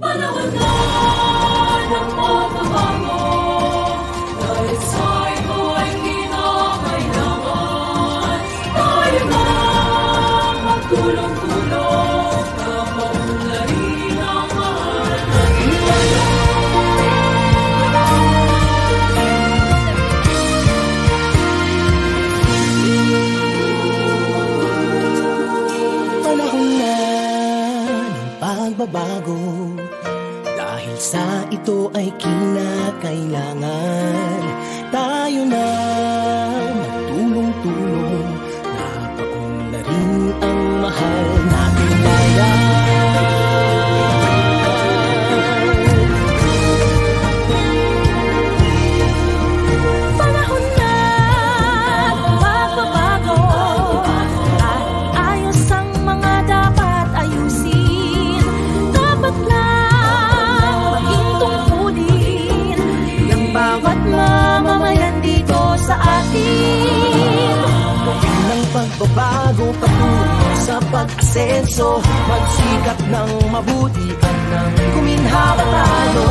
Panahon na ng pagbabago, dahil sa ito ay kinakailangan. Tayo na magtulong-tulong na maunlarin ang mahal natin. Panahon na ng pagbabago, dahil sa ito ay kinakailangan. Tayo na magtulong-tulong na paunlarin ang mahal nating bayan. Panahon na ng pagbabago, at ayos ang mga dapat ayusin. Dapat lang maging tungkulin ng bawat mamamayan dito sa atin. Ng pagbabago patungo sa pag-asenso, magsikap ng mabuti at ng kuminhawa tayo.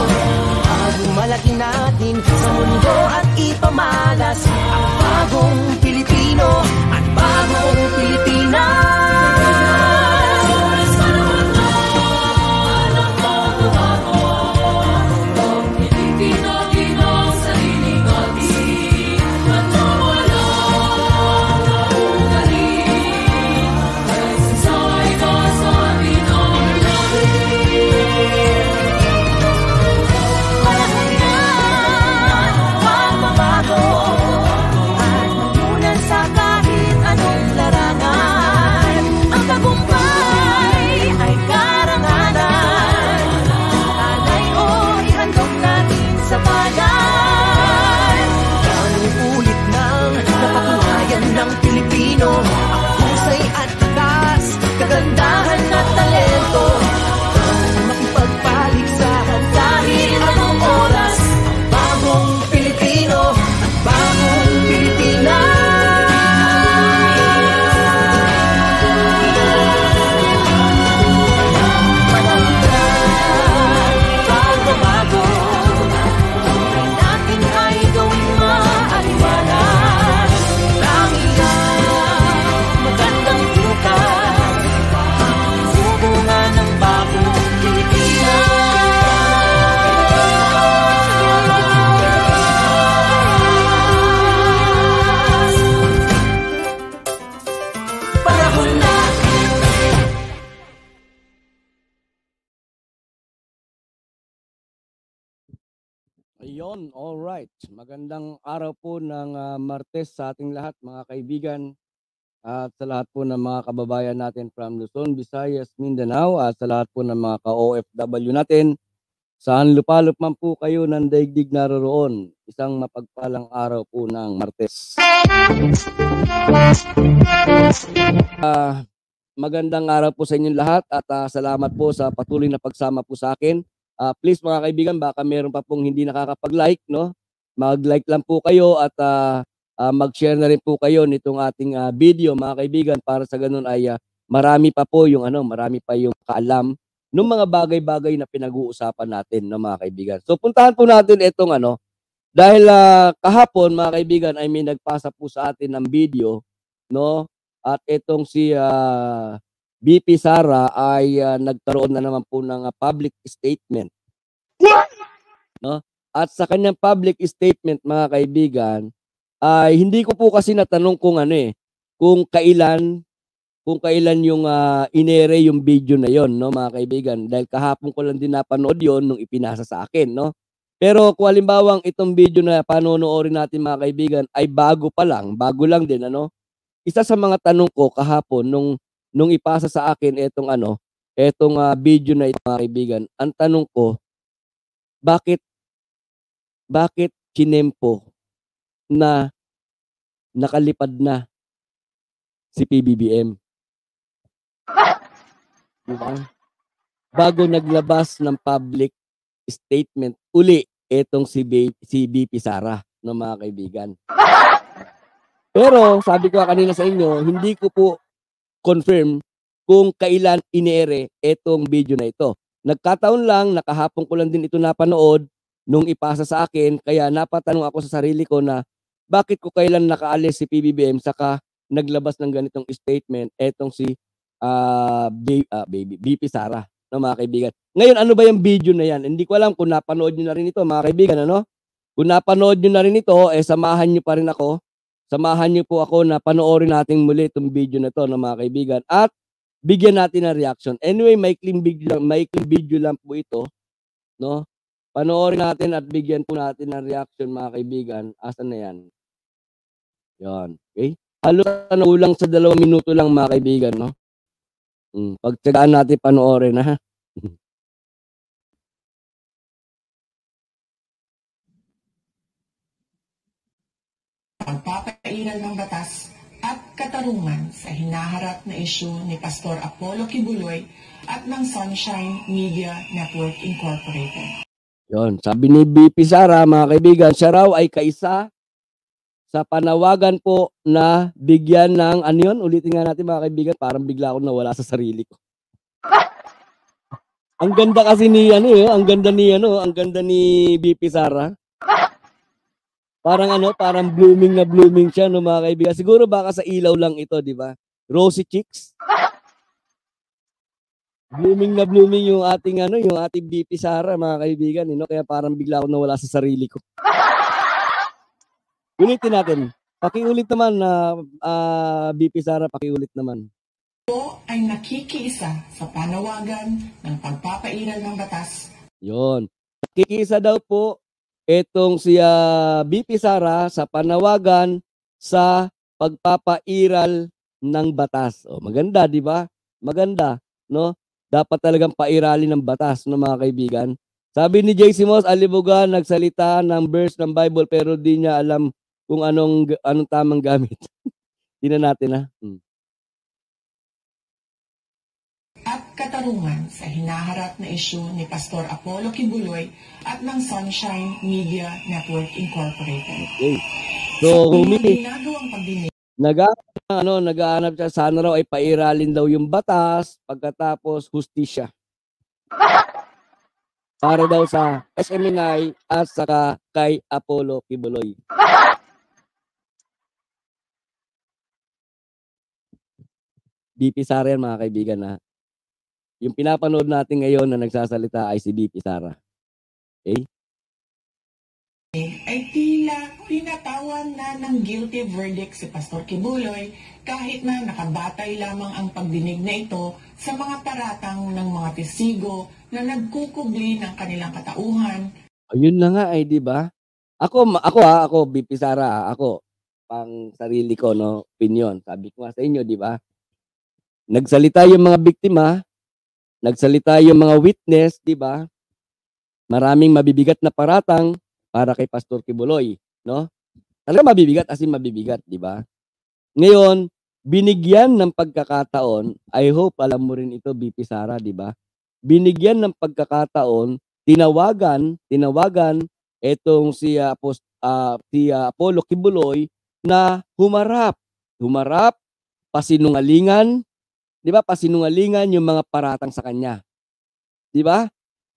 Malaki natin sa mundo at ipamalas ang bagong Pilipino at bagong Pilipinas. Panahon na ng pagbabago, ang pilitin natin ang sarili natin at mawala na ugaling, dahil sisay ka sa atin ang lahat. Panahon na ng pagbabago, at mamunan sa kahit anong larangan. Ang tagumpay ay karangalan. Alay o ihandog natin sa bayan. Daming ulit nang napatunayan ng Pilipino ang husay at takas, kagandahan at talento. Makipagpaligsahan kahit anong oras, ang bagong Pilipino at bagong Pilipinas. Panahon na pagbabago, Buhay natin ay gawing maaliwalas. Marami ang magandang bukas, sumunga ng bagong Pilipinas. panahon na. Ayun, alright. Magandang araw po ng Martes sa ating lahat, mga kaibigan. At sa lahat po ng mga kababayan natin from Luzon, Visayas, Mindanao. At sa lahat po ng mga ka-OFW natin. Saan lupalop man po kayo ng daigdig naroroon. Isang mapagpalang araw po ng Martes. Magandang araw po sa inyong lahat at salamat po sa patuloy na pagsama po sa akin. Please mga kaibigan, baka meron pa pong hindi nakakapag-like, no? Mag-like lang po kayo at mag-share na rin po kayo nitong ating video, mga kaibigan, para sa ganun ay marami pa po yung marami pa yung kaalam ng mga bagay-bagay na pinag-uusapan natin, no, mga kaibigan. So puntahan po natin itong dahil kahapon, mga kaibigan, ay may nagpasa po sa atin ng video, no? At itong si BP Sara ay nagkaroon na naman po ng public statement. No? At sa kanyang public statement, mga kaibigan, ay hindi ko po kasi natanong kung kung kailan yung inere yung video na yon, no, mga kaibigan, dahil kahapon ko lang din napanood yon nung ipinasa sa akin, no. Pero kung halimbawang itong video na panonoorin natin, mga kaibigan, ay bago lang din, isa sa mga tanong ko kahapon nung ipasa sa akin etong video na ito, mga kaibigan, ang tanong ko, bakit kinempo na nakalipad na si PBBM? Diba? Bago naglabas ng public statement uli etong si BP Sara, no, mga kaibigan. Pero sabi ko kanina sa inyo, hindi ko po confirm kung kailan inere etong video na ito. Nagkataon lang, nakahapon ko lang din ito napanood nung ipasa sa akin, kaya napatanong ako sa sarili ko na bakit ko kailan nakaalis si PBBM saka naglabas ng ganitong statement etong si BP Sara, no, mga kaibigan. Ngayon, ano ba yung video na yan? Hindi ko alam kung napanood nyo na rin ito, mga kaibigan, ano? Kung napanood nyo na rin ito, samahan nyo pa rin ako. Samahan nyo po ako na panoorin natin muli itong video na to, no, mga kaibigan. At bigyan natin ng reaction. Anyway, maikling video lang po ito, no? Panoorin natin at bigyan po natin ng reaction, mga kaibigan. Asan na yan? Yan. Okay? Halos kulang sa 2 minuto lang, mga kaibigan, no? Pagtsagaan natin panoorin, ha? Pagpapairal ng batas at katarungan sa hinaharap na isyu ni Pastor Apollo Kibuloy at ng Sunshine Media Network Incorporated. Yon, sabi ni BP Sara, mga kaibigan, siya raw ay kaisa sa panawagan po na bigyan ng, ano yun? Ulitin nga natin, mga kaibigan, parang bigla ako nawala sa sarili ko. Ang ganda kasi ni, ang ganda ni BP Sara. Parang blooming na blooming siya, no, mga kaibigan. Siguro baka sa ilaw lang ito, di ba? Rosy cheeks. Blooming na blooming yung ating BP Sara, mga kaibigan, no? Kaya parang bigla ako nawala sa sarili ko. Ulitin natin. Pakiulit naman na BP Sara, pakiulit naman. Ito ay nakikiisa sa panawagan ng pagpapairal ng batas. Yon. Nakikiisa daw po etong si BP Sara sa panawagan sa pagpapairal ng batas. O, maganda, di ba? Maganda, no? Dapat talagang pairalin ng batas, no, mga kaibigan. Sabi ni J.C. Moss, Alibugan, nagsalita ng verse ng Bible pero di niya alam kung anong tamang gamit. Tingnan natin, ha? At katarungan sa hinaharap na isyu ni Pastor Apollo Kibuloy at ng Sunshine Media Network Incorporated. Okay. So, ginagawang pagdinig. Nagaanap siya, sana raw ay pairalin daw yung batas, pagkatapos hustisya. Para daw sa SMNI at saka kay Apollo Kibuloy. BP Sara yan, mga kaibigan, na yung pinapanood natin ngayon na nagsasalita ay si BP Sara. Okay? Ay tila pinatawan na ng guilty verdict si Pastor Kibuloy kahit na nakabatay lamang ang pagdinig na ito sa mga paratang ng mga testigo na nagkukubli ng kanilang katauhan. Ayun na nga, di ba? Ako BP Sara, ako pang sarili ko, no, opinion. Sabi ko nga sa inyo, di ba? Nagsalita yung mga biktima, nagsalita yung mga witness, di ba? Maraming mabibigat na paratang para kay Pastor Kibuloy, no? Talaga mabibigat, as in mabibigat, di ba? Ngayon, binigyan ng pagkakataon, I hope alam mo rin ito, BP Sara, di ba? Binigyan ng pagkakataon, tinawagan etong si Apollo Kibuloy na humarap, pasinungalingan, di ba? Pasinungalingan yung mga paratang sa kanya. Di ba?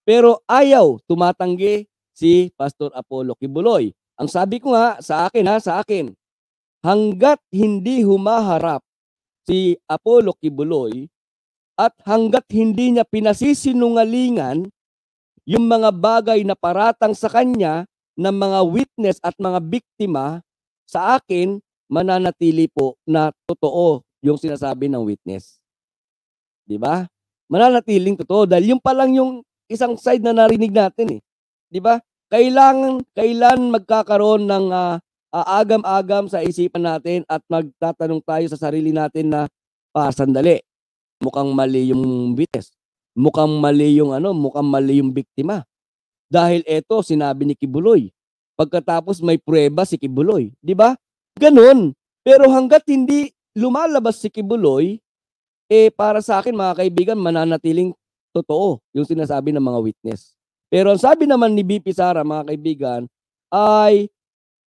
Pero ayaw, tumatanggi si Pastor Apollo Kibuloy. Ang sabi ko nga sa akin, hanggat hindi humaharap si Apollo Kibuloy at hanggat hindi niya pinasisinungalingan yung mga bagay na paratang sa kanya ng mga witness at mga biktima, sa akin, mananatili po na totoo yung sinasabi ng witness. Di ba? Mananatiling totoo dahil yung palang yung isang side na narinig natin, eh. Di ba? Kailan magkakaroon ng agam-agam sa isipan natin at magtatanong tayo sa sarili natin na sandali. Mukhang mali yung witness. Mukhang mali yung biktima. Dahil eto sinabi ni Kibuloy. Pagkatapos may pruweba si Kibuloy, di ba? Ganun. Pero hangga't hindi lumalabas si Kibuloy, para sa akin, mga kaibigan, mananatiling totoo yung sinasabi ng mga witness. Pero ang sabi naman ni BP Sara, mga kaibigan, ay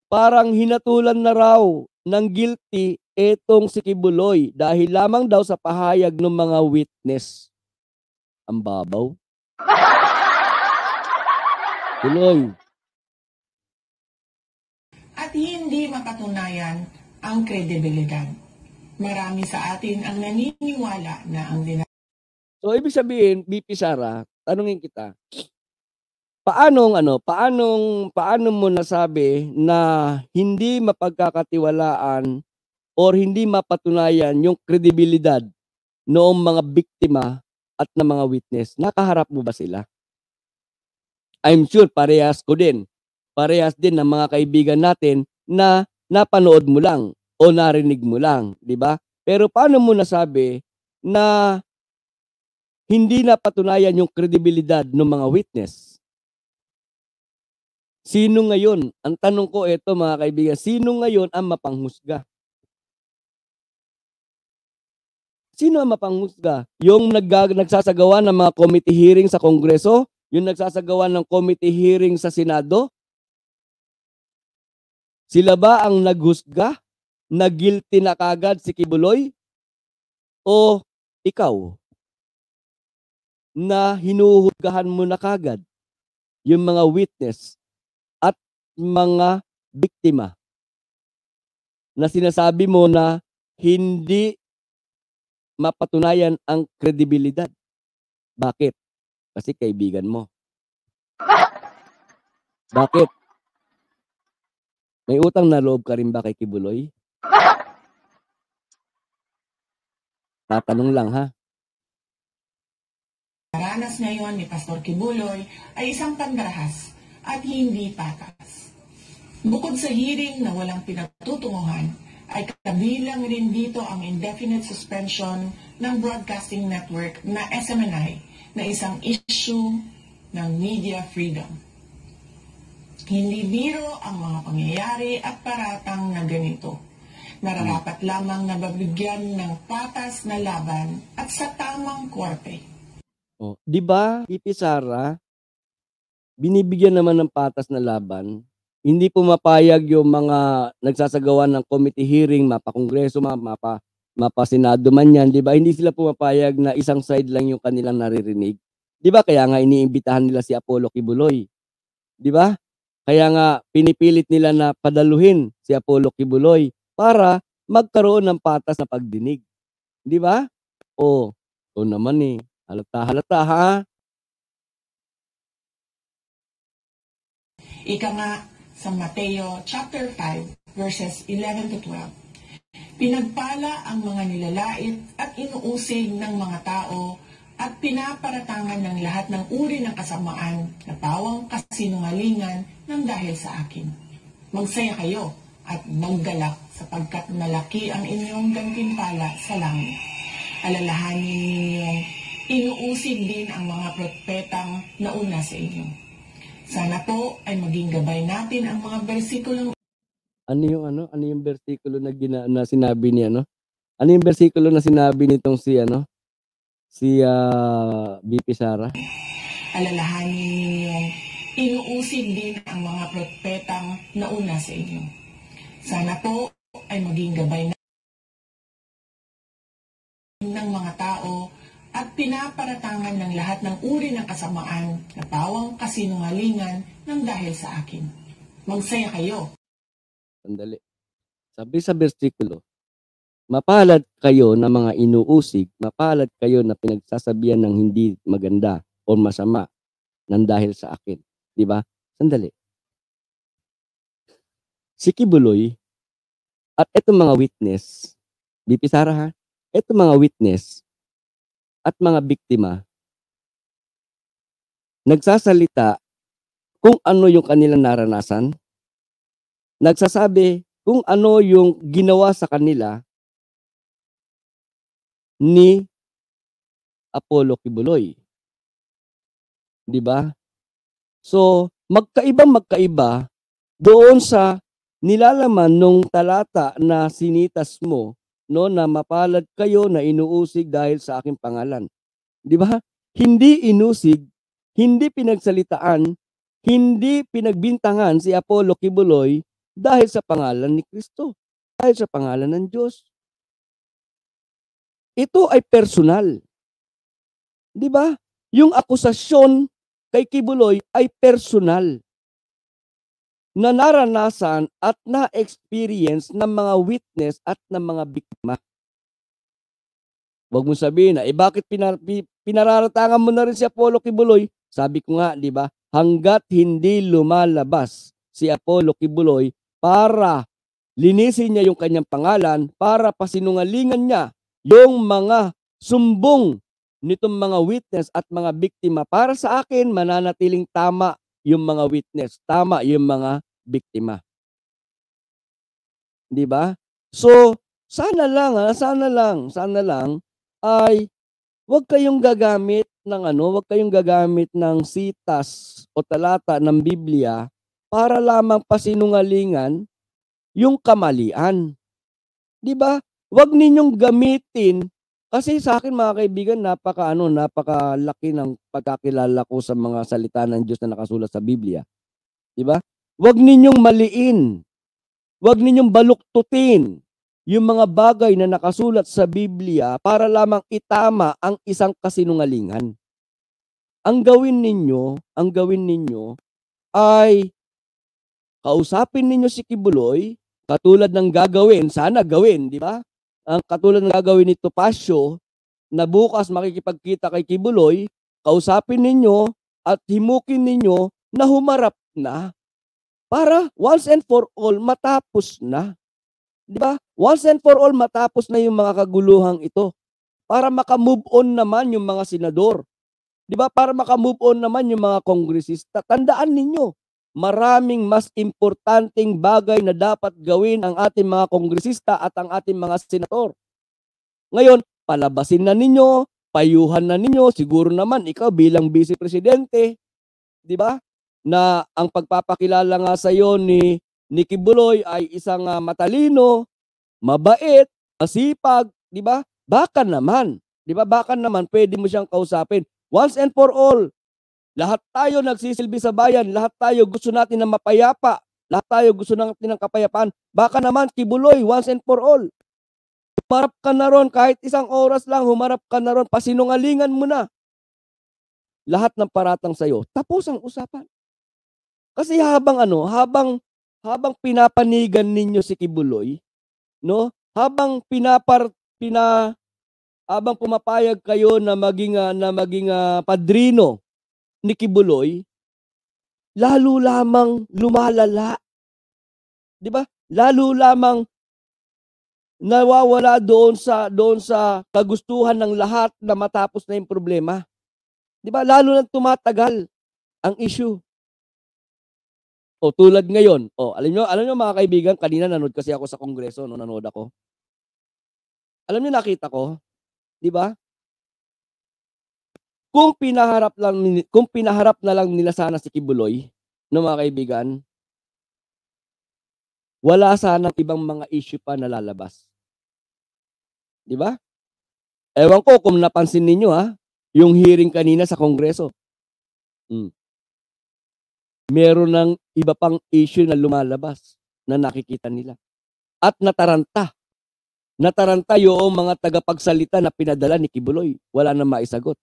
parang hinatulan na raw ng guilty etong si Kibuloy dahil lamang daw sa pahayag ng mga witness. Ang babaw. Tuloy. At hindi mapatunayan ang kredibilidad. Marami sa atin ang naniniwala na ang So, ibig sabihin, BP Sara, tanungin kita, paano mo nasabi na hindi mapagkakatiwalaan or hindi mapatunayan yung kredibilidad noong mga biktima at ng mga witness? Nakaharap mo ba sila? I'm sure parehas ko din. Parehas din ng mga kaibigan natin na napanood mo lang o narinig mo lang, di ba? Pero paano mo nasabi na hindi napatunayan yung kredibilidad ng mga witness? Sino ngayon? Ang tanong ko ito mga kaibigan, sino ngayon ang mapanghusga? Sino ang mapanghusga? Yung nagsasagawa ng mga committee hearing sa Kongreso? Yung nagsasagawa ng committee hearing sa Senado? Sila ba ang naghusga? Na guilty na kagad si Kibuloy? O ikaw? Na hinuhusgahan mo na kagad yung mga witness at mga biktima na sinasabi mo na hindi mapatunayan ang kredibilidad. Bakit? Kasi kaibigan mo. Bakit? May utang na loob ka rin ba kay Kibuloy? Tatanong lang ha. Naranas ngayon ni Pastor Kibuloy ay isang pandarahas at hindi patas. Bukod sa hearing na walang pinatutunguhan, ay kabilang rin dito ang indefinite suspension ng broadcasting network na SMNI na isang issue ng media freedom. Hindi biro ang mga pangyayari at paratang na ganito. Nararapat lamang na babigyan ng patas na laban at sa tamang korte. Oh, 'di ba, BP Sara, binibigyan naman ng patas na laban. Hindi pumapayag yung mga nagsasagawa ng committee hearing, mapa-kongreso, mapa-senado man yan, 'di ba? Hindi sila pumapayag na isang side lang yung kanilang naririnig. 'Di ba? Kaya nga iniimbitahan nila si Apollo Kibuloy. 'Di ba? Kaya nga pinipilit nila na padaluhin si Apollo Kibuloy para magkaroon ng patas na pagdinig. 'Di ba? Oh, naman eh. Halata ha. Ika nga sa Mateo chapter 5 verses 11 to 12. Pinagpala ang mga nilalait at inuusig ng mga tao at pinaparatangan ng lahat ng uri ng kasamaan na pawang kasinungalingan ng dahil sa akin. Magsaya kayo at maggalak sapagkat malaki ang inyong gantimpala sa langit. Alalahanin ninyong inuusig din ang mga propetang nauna sa inyo. Sana po ay maging gabay natin ang mga bersikulong Ano yung bersikulo na sinabi ni ano? Ano yung bersikulo na sinabi nitong si BP Sara? alalahanin ninyong inuusig din ang mga propetang nauna sa inyo. Sana po ay maging gabay ng mga tao at pinaparatangan ng lahat ng uri ng kasamaan na pawang kasinungalingan ng dahil sa akin. Magsaya kayo. Sandali. Sabi sa bersikulo, mapalad kayo na mga inuusig, mapalad kayo na pinagsasabihan ng hindi maganda o masama ng dahil sa akin. Di ba? Sandali. Si Kibuloy at etong mga witness, BP Sara ha, etong mga witness at mga biktima, nagsasalita kung ano yung kanilang naranasan, nagsasabi kung ano yung ginawa sa kanila ni Apollo Kibuloy. Di ba? So, magkaiba doon sa nilalaman nung talata na sinitas mo, no, na mapalad kayo na inuusig dahil sa aking pangalan. Di ba? Hindi inusig, hindi pinagsalitaan, hindi pinagbintangan si Apollo Kibuloy dahil sa pangalan ni Kristo, dahil sa pangalan ng Diyos. Ito ay personal. Di ba? yung akusasyon kay Kibuloy ay personal na naranasan at na-experience ng mga witness at ng mga biktima. Huwag mo sabihin na, bakit pinararatangan mo na rin si Apollo Kibuloy? Sabi ko nga, di ba, hanggat hindi lumalabas si Apollo Kibuloy para linisin niya yung kanyang pangalan, para pasinungalingan niya yung mga sumbong nitong mga witness at mga biktima, para sa akin, mananatiling tama yung mga witness, tama yung mga biktima. Di ba? So, sana lang ay wag kayong gagamit ng sitas o talata ng Biblia para lamang pasinungalingan yung kamalian. Di ba? Wag ninyong gamitin, kasi sa akin mga kaibigan, napakalaki ng pagkakilala ko sa mga salita ng Diyos na nakasulat sa Biblia. Di ba? Wag ninyong maliin. Wag ninyong baluktutin yung mga bagay na nakasulat sa Biblia para lamang itama ang isang kasinungalingan. Ang gawin ninyo ay kausapin ninyo si Kibuloy, katulad ng sana gawin, di ba? Ang katulad ng gagawin ni Topacio, na bukas makikipagkita kay Kibuloy, kausapin ninyo at himukin ninyo na humarap na para once and for all matapos na. Di ba? Once and for all matapos na yung mga kaguluhang ito. Para maka-move on naman yung mga senador. Di ba? Para maka-move on naman yung mga kongresista. Tandaan ninyo, maraming mas importanteng bagay na dapat gawin ang ating mga kongresista at ang ating mga senador. Ngayon, palabasin na ninyo, payuhan na ninyo, siguro naman ikaw bilang vice presidente, di ba? Na ang pagpapakilala nga sa iyo ni Kibuloy ay isang matalino, mabait, masipag, di ba? Baka naman pwede mo siyang kausapin. Once and for all, lahat tayo nagsisilbi sa bayan, lahat tayo gusto natin na mapayapa, lahat tayo gusto natin ng kapayapaan. Baka naman, Kibuloy, once and for all, humarap ka na ron, kahit isang oras lang, humarap ka na ron, pasinungalingan mo na lahat ng paratang sa'yo. Tapos ang usapan. Kasi habang pinapanigan ninyo si Kibuloy, no? Habang pumapayag kayo na maging padrino ni Kibuloy, lalo lamang lumalala. 'Di ba? Lalo lamang nawawala doon sa kagustuhan ng lahat na matapos na yung problema. 'Di ba? Lalo nang tumatagal ang issue. O tulad ngayon, alam nyo mga kaibigan, kanina nanood kasi ako sa Kongreso, nanood ako. Alam nyo nakita ko, 'di ba? Kung pinaharap na lang nila sana si Kibuloy, no mga kaibigan, wala sanang ibang mga issue pa na lalabas. 'Di ba? Ewan ko kung napansin ninyo yung hearing kanina sa Kongreso. Meron ng iba pang issue na lumalabas na nakikita nila. At nataranta yung mga tagapagsalita na pinadala ni Kibuloy. Wala nang maisagot.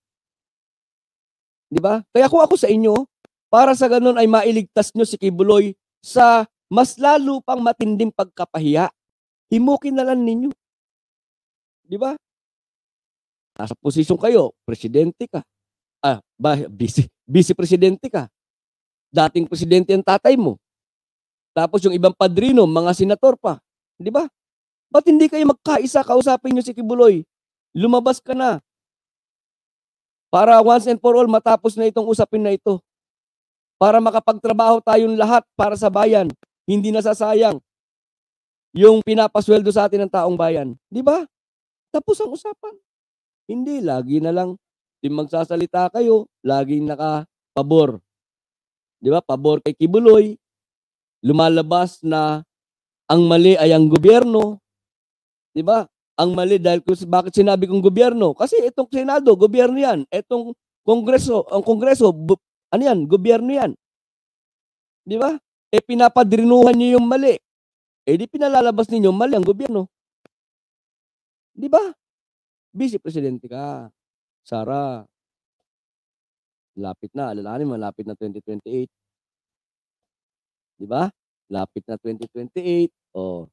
Di ba? Kaya kung ako sa inyo, para sa ganun ay mailigtas nyo si Kibuloy sa mas lalo pang matinding pagkapahiya, himukin na lang ninyo. Di ba? Nasa posisyon kayo, presidente ka. Vice presidente ka. Dating presidente ang tatay mo. Tapos yung ibang padrino, mga senator pa. Di ba? Ba't hindi kayo magkaisa, kausapin nyo si Kibuloy? Lumabas ka na. Para once and for all, matapos na itong usapin na ito. Para makapagtrabaho tayong lahat para sa bayan. Hindi nasasayang yung pinapasweldo sa atin ng taong bayan. Di ba? Tapos ang usapan. Hindi, lagi na lang magsasalita kayo, laging nakapabor. Di ba? Pabor kay Kibuloy. Lumalabas na ang mali ay ang gobyerno. Di ba? Ang mali dahil bakit sinabi kong gobyerno? Kasi itong Senado, gobyerno yan. Itong ang Kongreso, ano yan? Gobyerno yan. Di ba? Pinapadrinuhan niyo yung mali. Di pinalalabas ninyo mali ang gobyerno. Di ba? Vice Presidente ka, Sara. Lapit na, alalahanin mo, malapit na 2028. Di ba? Lapit na 2028. Oh,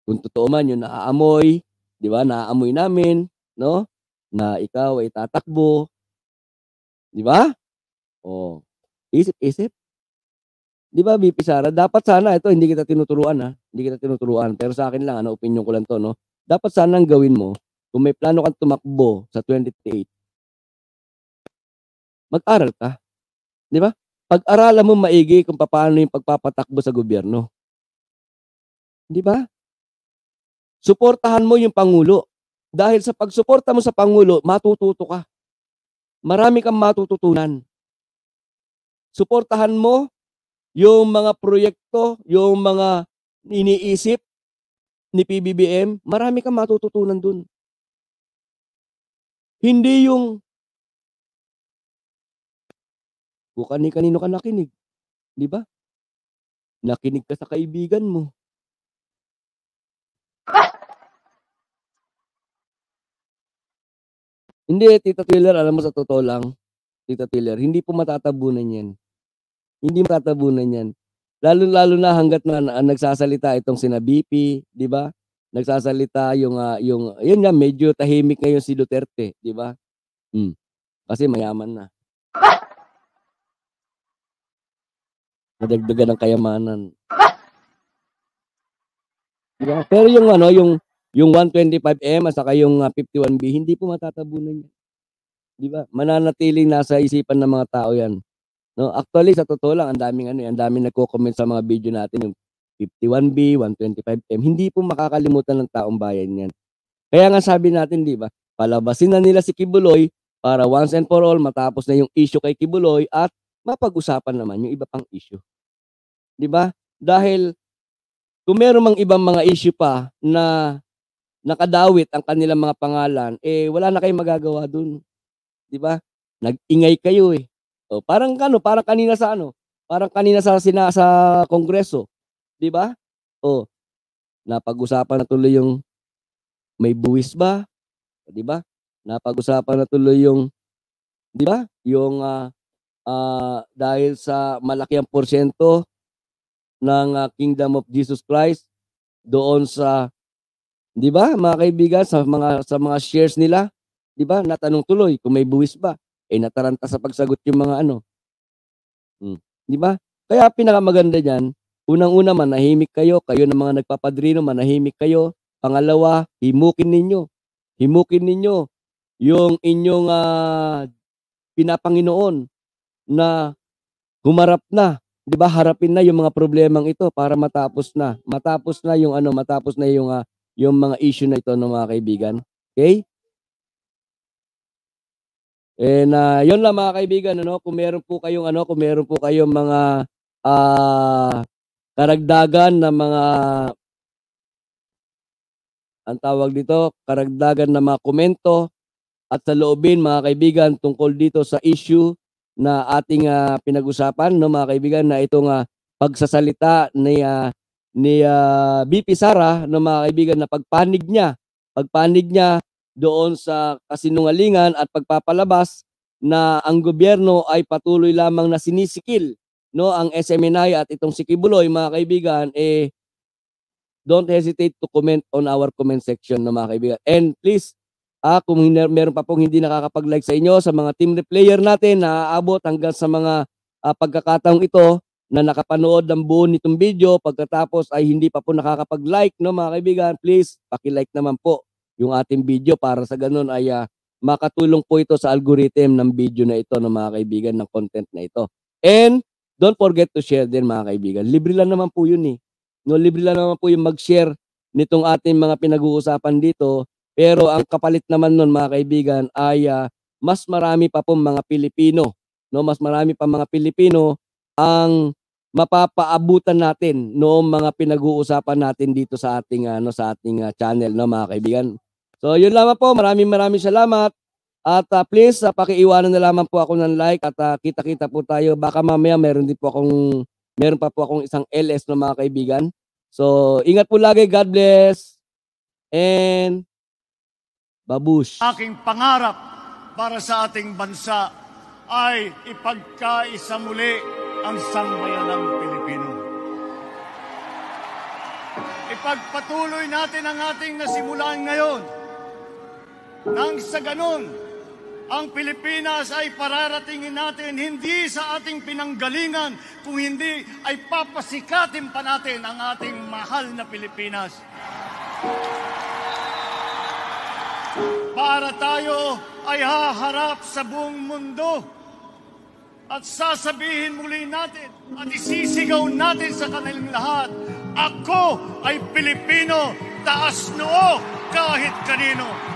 kung totoo man yung naaamoy, di ba? Naaamoy namin, no? Na ikaw ay tatakbo. Di ba? Oh, isip-isip. Di ba, VP Sara? Dapat sana, ito, hindi kita tinuturuan, ha? Hindi kita tinuturuan. Pero sa akin lang, ano, opinion ko lang to, no? Dapat sana ang gawin mo, kung may plano kang tumakbo sa 2028, mag-aral ka. Di ba? Pag-aralan mo maigi kung paano yung pagpapatakbo sa gobyerno. Di ba? Suportahan mo yung Pangulo. Dahil sa pagsuporta mo sa Pangulo, matututo ka. Marami kang matututunan. Suportahan mo yung mga proyekto, yung mga iniisip ni PBBM, marami kang matututunan dun. Hindi yung kung kanino ka nakinig. Di ba? Nakinig ka sa kaibigan mo. Hindi, Tita Tiller, alam mo sa totoo lang, Tita Tiller, hindi po matatabunan yan. Hindi matatabunan yan. Lalo-lalo na hanggat na nagsasalita itong sina BP, di ba? Nagsasalita yung yun nga, medyo tahimik ngayon si Duterte, di ba? Kasi mayaman na. Nadagdagan ng kayamanan. Di ba? Pero yung yung 125M at saka yung 51B, hindi po matatabunan yan. Di ba? Mananatiling nasa isipan ng mga tao yan. No, actually sa totoo lang ang daming nagko-comment sa mga video natin yung 51B, 125M, hindi po makakalimutan ng taong bayan 'yan. Kaya nga sabi natin, 'di ba? Palabasin na nila si Kibuloy para once and for all matapos na yung issue kay Kibuloy at mapag-usapan naman yung iba pang issue. 'Di ba? Dahil kung meron mang ibang mga issue pa na nakadawit ang kanilang mga pangalan, wala na kayong magagawa dun. 'Di ba? Nag-ingay kayo eh. Oh, parang kanina sa Kongreso, 'di ba? Oh, napag-usapan na tuloy yung may buwis ba, 'di ba? Napag-usapan na tuloy yung 'di ba? Yung dahil sa malaki ang porsyento ng Kingdom of Jesus Christ doon sa 'di ba? Mga kaibigan, sa mga shares nila, 'di ba? Natanong tuloy kung may buwis ba. Nataranta sa pagsagot yung mga 'di ba? Kaya pinakamaganda diyan, unang-una manahimik kayo ng mga nagpapadrino, manahimik kayo. Pangalawa, himukin ninyo yung inyong pinapanginoon na humarap na, 'di ba? Harapin na yung mga problemang ito para matapos na yung mga issue na ito ng mga kaibigan. Okay? Yun lang mga kaibigan, kung meron po kayong mga karagdagan na mga karagdagan na mga komento at saloobin mga kaibigan tungkol dito sa issue na ating pinag-usapan, mga kaibigan, na itong pagsasalita ni BP Sara, mga kaibigan, na pagpanig niya doon sa kasinungalingan at pagpapalabas na ang gobyerno ay patuloy lamang na sinisikil ang SMNI at itong si Kibuloy, mga kaibigan, don't hesitate to comment on our comment section, mga kaibigan. And please, kung meron pa pong hindi nakakapag-like sa inyo, sa mga team replayer natin na aabot hanggang sa mga pagkakataong ito na nakapanood ng buo nitong video, pagkatapos ay hindi pa po nakakapag-like, mga kaibigan, please, paki-like naman po yung ating video para sa ganun ay makatulong po ito sa algorithm ng video na ito, mga kaibigan, ng content na ito. And don't forget to share din, mga kaibigan. Libre lang naman po yun eh. Libre lang naman po yung mag-share nitong ating mga pinag-uusapan dito. Pero ang kapalit naman nun, mga kaibigan, ay mas marami pa pong mga Pilipino. Mas marami pa mga Pilipino ang mapapaabutan natin noong mga pinag-uusapan natin dito sa ating channel, mga kaibigan. So yun lamang po, maraming salamat. At please, pakiiwanan na lamang po ako ng like at kita-kita po tayo. Baka mamaya meron pa po akong isang LS, mga kaibigan. So ingat po lagi, God bless. And babush. Aking pangarap para sa ating bansa ay ipagkaisa muli ang sambayanang Pilipino. Ipagpatuloy natin ang ating nasimulan ngayon. Nang sa ganun, ang Pilipinas ay pararatingin natin hindi sa ating pinanggalingan, kung hindi ay papasikatin pa natin ang ating mahal na Pilipinas. Para tayo ay haharap sa buong mundo at sasabihin muli natin at isisigaw natin sa kanilang lahat, ako ay Pilipino, taas noo kahit kanino.